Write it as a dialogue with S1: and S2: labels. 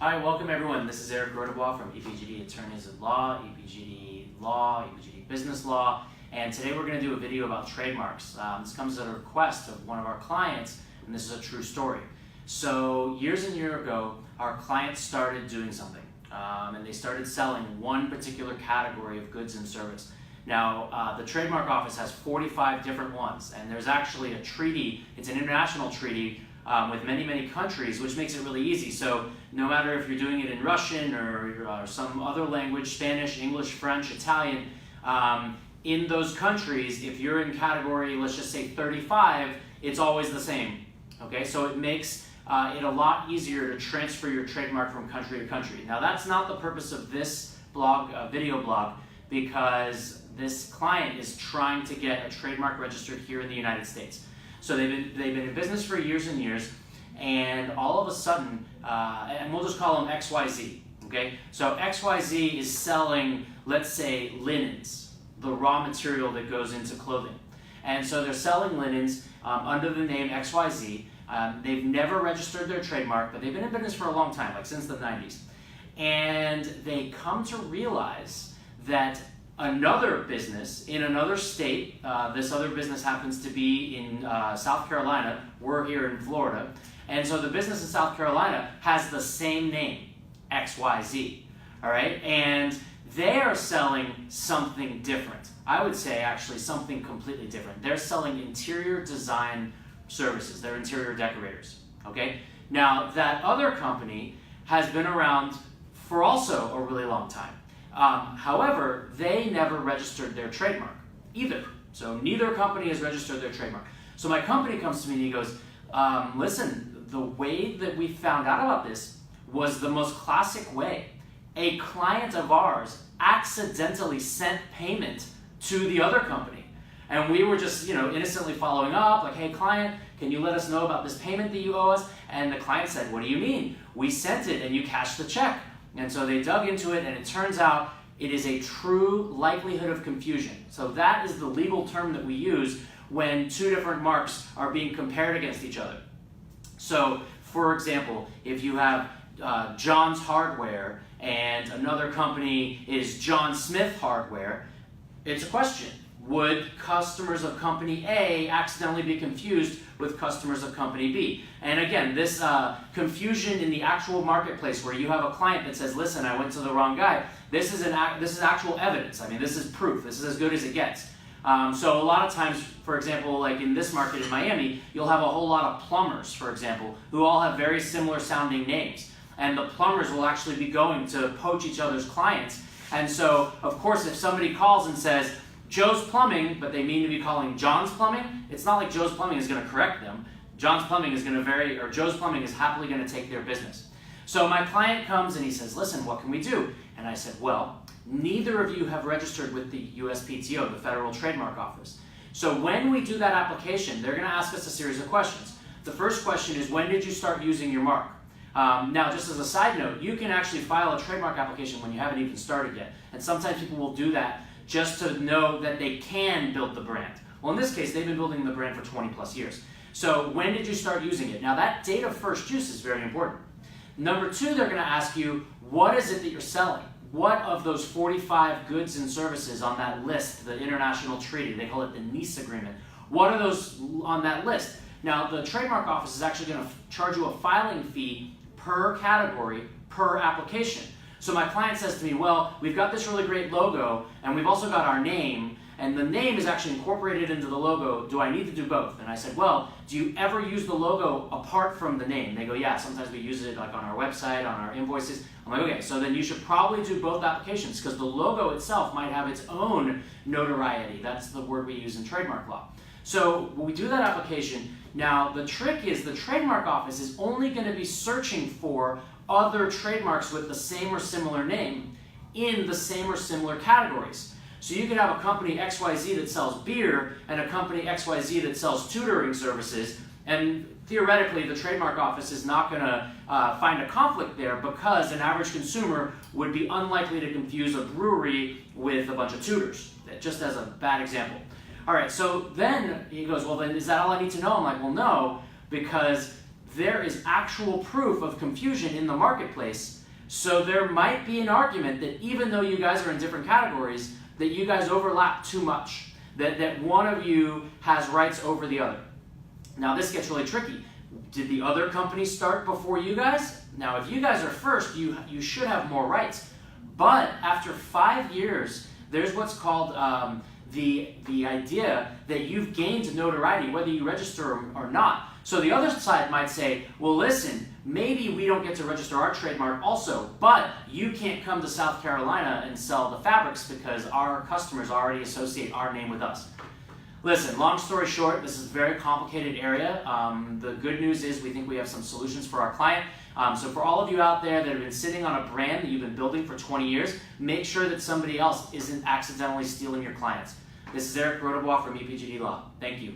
S1: Hi, welcome everyone. This is Eric Rodabois from EPGD Attorneys at Law, EPGD Business Law, and today we're going to do a video about trademarks. This comes at a request of one of our clients, and this is a true story. So years and years ago, our clients started doing something, and they started selling one particular category of goods and service. Now, the Trademark Office has 45 different ones, and there's actually a treaty, it's an international treaty with many countries, which makes it really easy. So no matter if you're doing it in Russian or some other language, Spanish, English, French, Italian, in those countries, if you're in category, let's just say 35, it's always the same. Okay, so it makes it a lot easier to transfer your trademark from country to country. Now that's not the purpose of this blog, video blog, because this client is trying to get a trademark registered here in the United States. So they've been in business for years and years, and all of a sudden, and we'll just call them XYZ, okay? So XYZ is selling, let's say, linens, the raw material that goes into clothing. And so they're selling linens under the name XYZ. They've never registered their trademark, but they've been in business for a long time, like since the 90s. And they come to realize that another business in another state, this other business happens to be in South Carolina, we're here in Florida, and so the business in South Carolina has the same name, XYZ, all right? And they are selling something different. I would say actually something completely different. They're selling interior design services. They're interior decorators, okay? Now, that other company has been around for also a really long time. However, they never registered their trademark either. So neither company has registered their trademark. So my company comes to me and he goes, listen, the way that we found out about this was the most classic way. A client of ours accidentally sent payment to the other company. And we were just, innocently following up, like, hey client, can you let us know about this payment that you owe us? And the client said, what do you mean? We sent it and you cashed the check. And so they dug into it, and it turns out it is a true likelihood of confusion. So that is the legal term that we use when two different marks are being compared against each other. So, for example, if you have John's Hardware and another company is John Smith Hardware, it's a question. Would customers of company A accidentally be confused with customers of company B? And again, this confusion in the actual marketplace where you have a client that says, listen, I went to the wrong guy, this is actual evidence. I mean, this is proof. This is as good as it gets. So a lot of times, for example, like in this market in Miami, you'll have a whole lot of plumbers, for example, who all have very similar sounding names. And the plumbers will actually be going to poach each other's clients. And so, of course, if somebody calls and says, Joe's Plumbing, but they mean to be calling John's Plumbing, it's not like Joe's Plumbing is going to correct them. John's Plumbing is going to Joe's Plumbing is happily going to take their business. So my client comes and he says, listen, what can we do? And I said, well, neither of you have registered with the USPTO, the Federal Trademark Office. So when we do that application, they're going to ask us a series of questions. The first question is, when did you start using your mark? Now, just as a side note, you can actually file a trademark application when you haven't even started yet. And sometimes people will do that just to know that they can build the brand. Well, in this case, they've been building the brand for 20 plus years. So when did you start using it? Now that date of first use is very important. Number two, they're gonna ask you, what is it that you're selling? What of those 45 goods and services on that list, the international treaty, they call it the Nice Agreement, what are those on that list? Now the Trademark Office is actually gonna charge you a filing fee per category, per application. So my client says to me, well, we've got this really great logo, and we've also got our name, and the name is actually incorporated into the logo. Do I need to do both? And I said, well, do you ever use the logo apart from the name? They go, yeah, sometimes we use it like on our website, on our invoices. I'm like, okay, so then you should probably do both applications because the logo itself might have its own notoriety. That's the word we use in trademark law. So when we do that application, now the trick is the Trademark Office is only going to be searching for other trademarks with the same or similar name in the same or similar categories. So you could have a company XYZ that sells beer and a company XYZ that sells tutoring services, and theoretically the Trademark Office is not going to find a conflict there because an average consumer would be unlikely to confuse a brewery with a bunch of tutors, just as a bad example. All right, so then he goes, well then is that all I need to know? I'm like, well no, because there is actual proof of confusion in the marketplace. So there might be an argument that even though you guys are in different categories, that you guys overlap too much, that one of you has rights over the other. Now this gets really tricky. Did the other company start before you guys? Now if you guys are first, you should have more rights. But after 5 years, there's what's called the idea that you've gained notoriety, whether you register or not. So the other side might say, well listen, maybe we don't get to register our trademark also, but you can't come to South Carolina and sell the fabrics because our customers already associate our name with us. Listen, long story short, this is a very complicated area. The good news is we think we have some solutions for our client. So for all of you out there that have been sitting on a brand that you've been building for 20 years, make sure that somebody else isn't accidentally stealing your clients. This is Eric Rodobois from EPGD Law. Thank you.